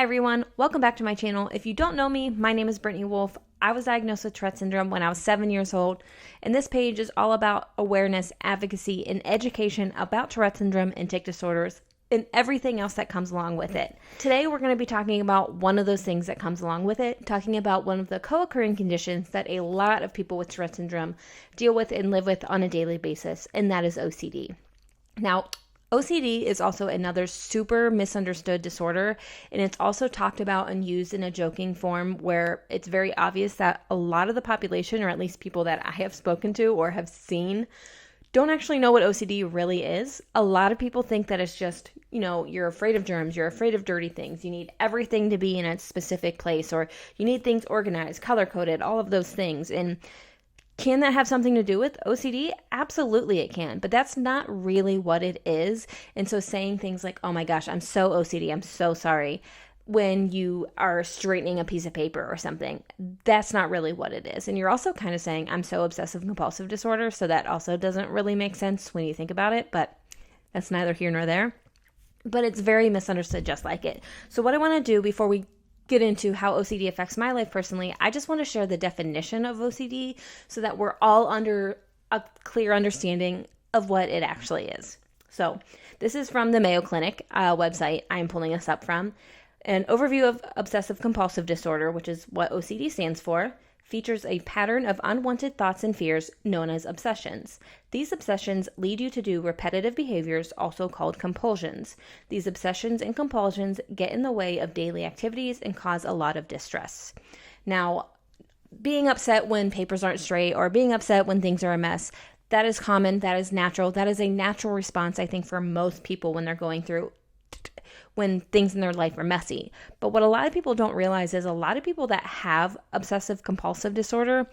Hi everyone, welcome back to my channel. If you don't know me, my name is Brittany Wolf. I was diagnosed with Tourette syndrome when I was 7 years old, and this page is all about awareness, advocacy, and education about Tourette syndrome and tic disorders and everything else that comes along with it. Today we're going to be talking about one of those things that comes along with it, talking about one of the co-occurring conditions that a lot of people with Tourette syndrome deal with and live with on a daily basis, and that is OCD. Now, OCD is also another super misunderstood disorder, and it's also talked about and used in a joking form where it's very obvious that a lot of the population, or at least people that I have spoken to or have seen, don't actually know what OCD really is. A lot of people think that it's just, you're afraid of germs, you're afraid of dirty things, you need everything to be in a specific place, or you need things organized, color-coded, all of those things. And can that have something to do with OCD? Absolutely it can, but that's not really what it is. And so saying things like, oh my gosh, I'm so OCD, I'm so sorry, when you are straightening a piece of paper or something, that's not really what it is. And you're also kind of saying, I'm so obsessive compulsive disorder, so that also doesn't really make sense when you think about it, but that's neither here nor there. But it's very misunderstood just like it. So what I want to do before we get into how OCD affects my life personally, I just want to share the definition of OCD so that we're all under a clear understanding of what it actually is. So this is from the Mayo Clinic website I'm pulling this up from. An overview of obsessive compulsive disorder, which is what OCD stands for, features a pattern of unwanted thoughts and fears known as obsessions. These obsessions lead you to do repetitive behaviors, also called compulsions. These obsessions and compulsions get in the way of daily activities and cause a lot of distress. Now, being upset when papers aren't straight or being upset when things are a mess, that is common, that is natural, that is a natural response, I think, for most people when they're going through when things in their life are messy. But what a lot of people don't realize is a lot of people that have obsessive compulsive disorder,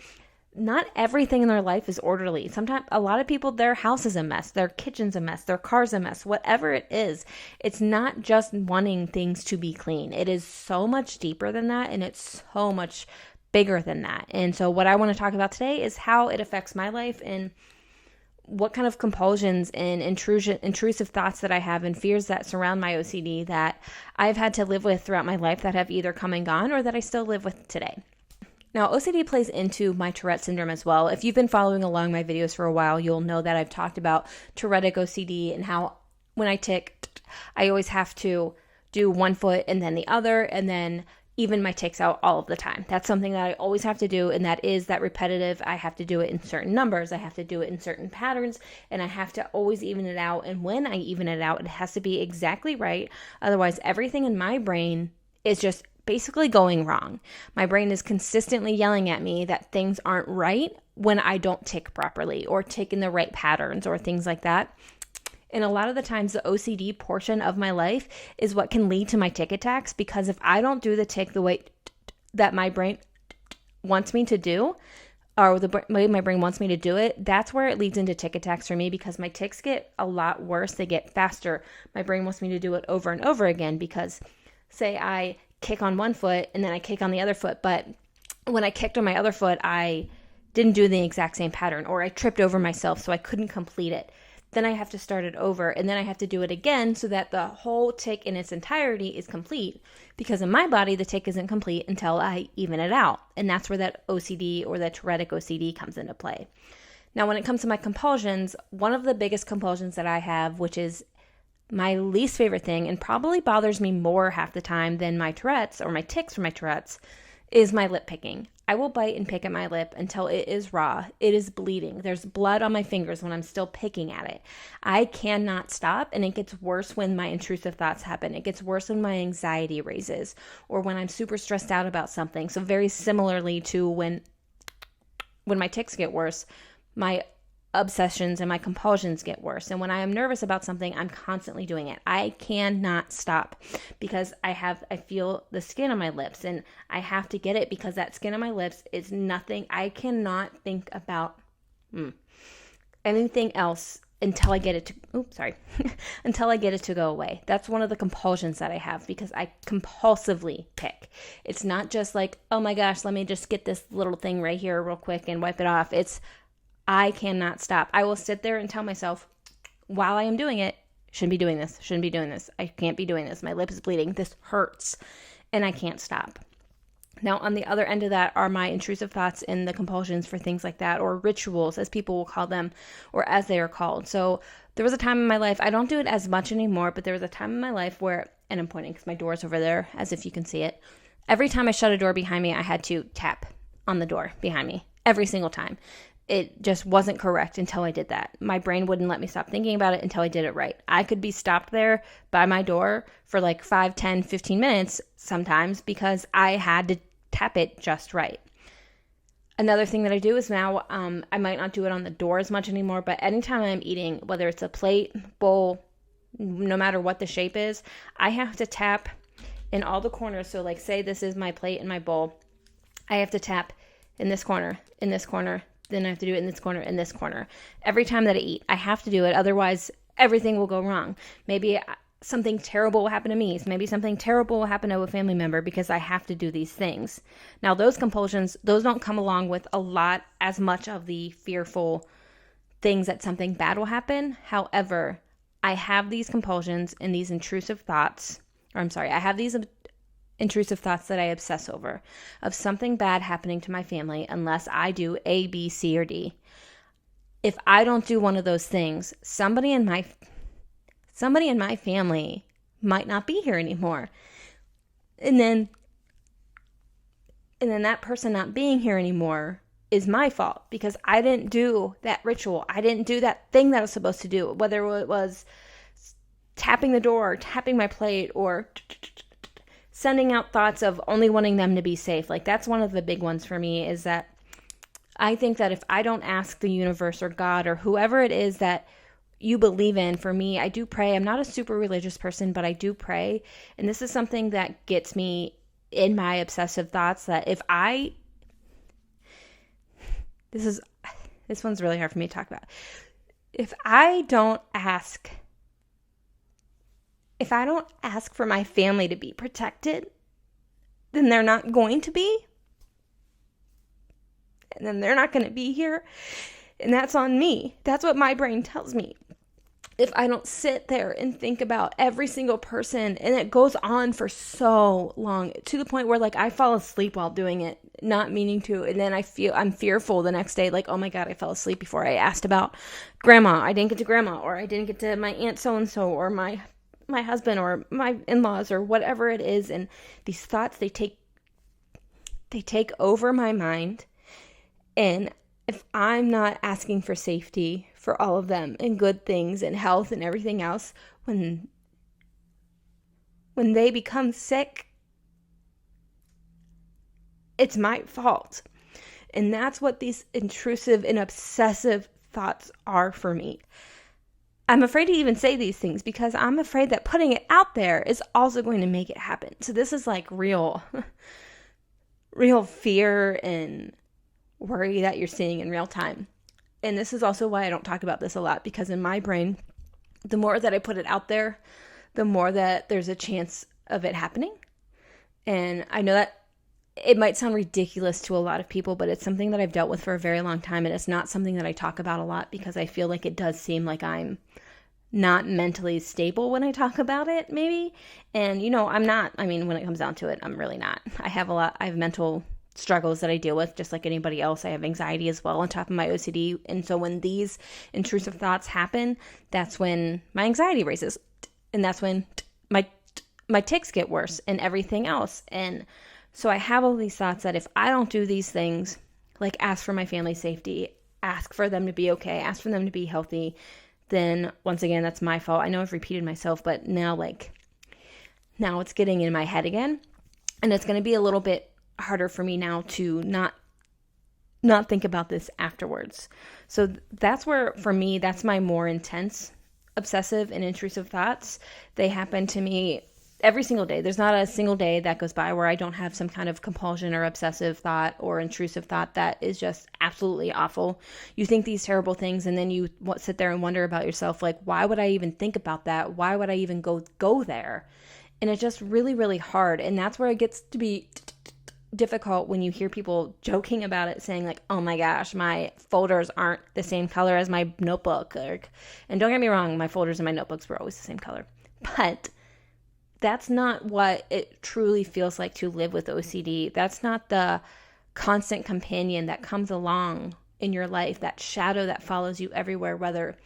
not everything in their life is orderly. Sometimes a lot of people, their house is a mess, their kitchen's a mess, their car's a mess, whatever it is. It's not just wanting things to be clean. It is so much deeper than that, and it's so much bigger than that. And so what I want to talk about today is how it affects my life and what kind of compulsions and intrusive thoughts that I have and fears that surround my OCD that I've had to live with throughout my life that have either come and gone or that I still live with today. Now, OCD plays into my Tourette syndrome as well. If you've been following along my videos for a while, you'll know that I've talked about Tourettic OCD and how when I tic, I always have to do one foot and then the other, and then even my tics out all of the time. That's something that I always have to do, and that is that repetitive. I have to do it in certain numbers. I have to do it in certain patterns, and I have to always even it out. And when I even it out, it has to be exactly right. Otherwise, everything in my brain is just basically going wrong. My brain is consistently yelling at me that things aren't right when I don't tic properly or tic in the right patterns or things like that. And a lot of the times the OCD portion of my life is what can lead to my tic attacks, because if I don't do the tic the way that my brain wants me to do, or the way my brain wants me to do it, that's where it leads into tic attacks for me, because my tics get a lot worse. They get faster. My brain wants me to do it over and over again because, say I kick on one foot and then I kick on the other foot, but when I kicked on my other foot, I didn't do the exact same pattern, or I tripped over myself so I couldn't complete it. Then I have to start it over, and then I have to do it again so that the whole tic in its entirety is complete, because in my body, the tic isn't complete until I even it out. And that's where that OCD or that Tourettic OCD comes into play. Now, when it comes to my compulsions, one of the biggest compulsions that I have, which is my least favorite thing and probably bothers me more half the time than my Tourette's or my tics for my Tourette's, is my lip picking. I will bite and pick at my lip until it is raw. It is bleeding. There's blood on my fingers when I'm still picking at it. I cannot stop, and it gets worse when my intrusive thoughts happen. It gets worse when my anxiety raises or when I'm super stressed out about something. So very similarly to when my tics get worse, my obsessions and my compulsions get worse. And when I am nervous about something, I'm constantly doing it. I cannot stop because I feel the skin on my lips, and I have to get it because that skin on my lips is nothing. I cannot think about anything else until I get it to, until I get it to go away. That's one of the compulsions that I have, because I compulsively pick. It's not just like, oh my gosh, let me just get this little thing right here real quick and wipe it off. I cannot stop. I will sit there and tell myself while I am doing it, shouldn't be doing this, I can't be doing this, my lip is bleeding, this hurts. and I can't stop. Now, on the other end of that are my intrusive thoughts and the compulsions for things like that, or rituals, as people will call them, or as they are called. So there was a time in my life, I don't do it as much anymore, but there was a time in my life where, and I'm pointing because my door is over there, as if you can see it. Every time I shut a door behind me, I had to tap on the door behind me. Every single time. It just wasn't correct until I did that. My brain wouldn't let me stop thinking about it until I did it right. I could be stopped there by my door for like 5, 10, 15 minutes sometimes because I had to tap it just right. Another thing that I do is now, I might not do it on the door as much anymore, but anytime I'm eating, whether it's a plate, bowl, no matter what the shape is, I have to tap in all the corners. So like say this is my plate and my bowl. I have to tap in this corner, then I have to do it in this corner, in this corner. Every time that I eat, I have to do it. Otherwise, everything will go wrong. Maybe something terrible will happen to me. Maybe something terrible will happen to a family member because I have to do these things. Now, those compulsions, those don't come along with as much of the fearful things that something bad will happen. However, I have these compulsions and these intrusive thoughts, I have these intrusive thoughts that I obsess over of something bad happening to my family unless I do A, B, C, or D. If I don't do one of those things, somebody in my family might not be here anymore. And then that person not being here anymore is my fault because I didn't do that ritual. I didn't do that thing that I was supposed to do, whether it was tapping the door, tapping my plate, or sending out thoughts of only wanting them to be safe. Like that's one of the big ones for me is that I think that if I don't ask the universe or God or whoever it is that you believe in, for me, I do pray. I'm not a super religious person, but I do pray. And this is something that gets me in my obsessive thoughts that this one's really hard for me to talk about. If I don't ask for my family to be protected, then they're not going to be. And then they're not going to be here. And that's on me. That's what my brain tells me. If I don't sit there and think about every single person, and it goes on for so long to the point where like I fall asleep while doing it, not meaning to. And then I'm fearful the next day, like, oh my God, I fell asleep before I asked about grandma. I didn't get to grandma, or I didn't get to my aunt so-and-so, or my husband, or my in-laws, or whatever it is. And these thoughts, they take over my mind. And if I'm not asking for safety for all of them and good things and health and everything else, when they become sick, it's my fault. And that's what these intrusive and obsessive thoughts are for me. I'm afraid to even say these things because I'm afraid that putting it out there is also going to make it happen. So this is like real fear and worry that you're seeing in real time. And this is also why I don't talk about this a lot, because in my brain, the more that I put it out there, the more that there's a chance of it happening. And I know that it might sound ridiculous to a lot of people, but it's something that I've dealt with for a very long time. And it's not something that I talk about a lot because I feel like it does seem like I'm not mentally stable when I talk about it, maybe. And, I'm not. I mean, when it comes down to it, I'm really not. I have mental struggles that I deal with just like anybody else. I have anxiety as well on top of my OCD. And so when these intrusive thoughts happen, that's when my anxiety raises. And that's when my tics get worse and everything else. And so I have all these thoughts that if I don't do these things, like ask for my family's safety, ask for them to be okay, ask for them to be healthy, then once again, that's my fault. I know I've repeated myself, but now it's getting in my head again. And it's going to be a little bit harder for me now to not think about this afterwards. So that's where, for me, that's my more intense obsessive and intrusive thoughts. They happen to me every single day. There's not a single day that goes by where I don't have some kind of compulsion or obsessive thought or intrusive thought that is just absolutely awful. You think these terrible things, and then you sit there and wonder about yourself, like, why would I even think about that? Why would I even go there? And it's just really, really hard. And that's where it gets to be difficult when you hear people joking about it, saying like, oh my gosh, my folders aren't the same color as my notebook. And don't get me wrong, my folders and my notebooks were always the same color. But that's not what it truly feels like to live with OCD. That's not the constant companion that comes along in your life, that shadow that follows you everywhere, whether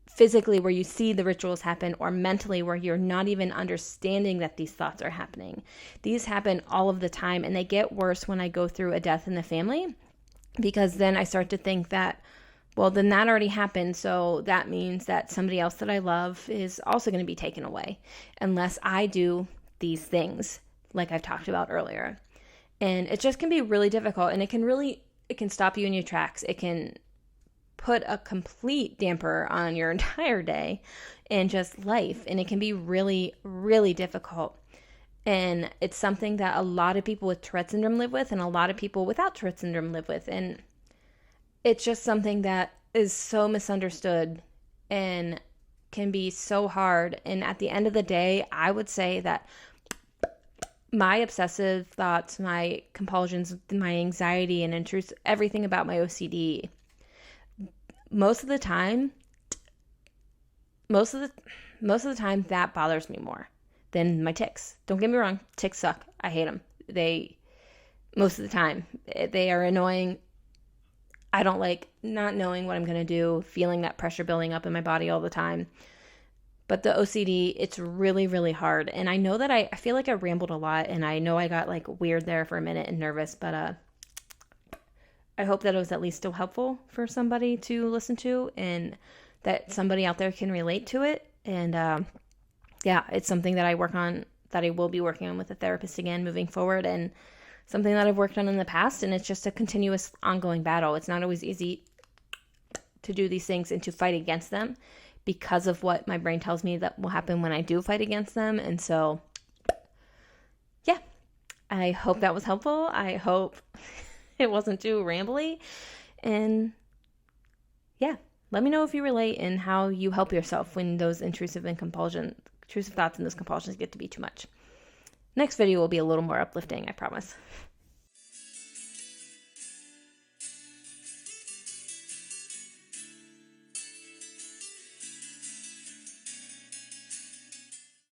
physically where you see the rituals happen or mentally where you're not even understanding that these thoughts are happening. These happen all of the time, and they get worse when I go through a death in the family, because then I start to think that, well, then that already happened, so that means that somebody else that I love is also going to be taken away unless I do these things like I've talked about earlier. And it just can be really difficult, and it can stop you in your tracks. It can put a complete damper on your entire day and just life, and it can be really, really difficult. And it's something that a lot of people with Tourette syndrome live with, and a lot of people without Tourette syndrome live with. And it's just something that is so misunderstood and can be so hard. And at the end of the day, I would say that my obsessive thoughts, my compulsions, my anxiety and intrusive, everything about my OCD, most of the time that bothers me more than my tics. Don't get me wrong, tics suck. I hate them. Most of the time, they are annoying. I don't like not knowing what I'm going to do, feeling that pressure building up in my body all the time. But the OCD, it's really, really hard. And I know that I feel like I rambled a lot, and I know I got like weird there for a minute and nervous, but I hope that it was at least still helpful for somebody to listen to, and that somebody out there can relate to it. And yeah, it's something that I work on, that I will be working on with a therapist again moving forward, and something that I've worked on in the past. And it's just a continuous ongoing battle. It's not always easy to do these things and to fight against them because of what my brain tells me that will happen when I do fight against them. And so, yeah, I hope that was helpful. I hope it wasn't too rambly. And yeah, let me know if you relate and how you help yourself when those intrusive thoughts and those compulsions get to be too much. Next video will be a little more uplifting, I promise.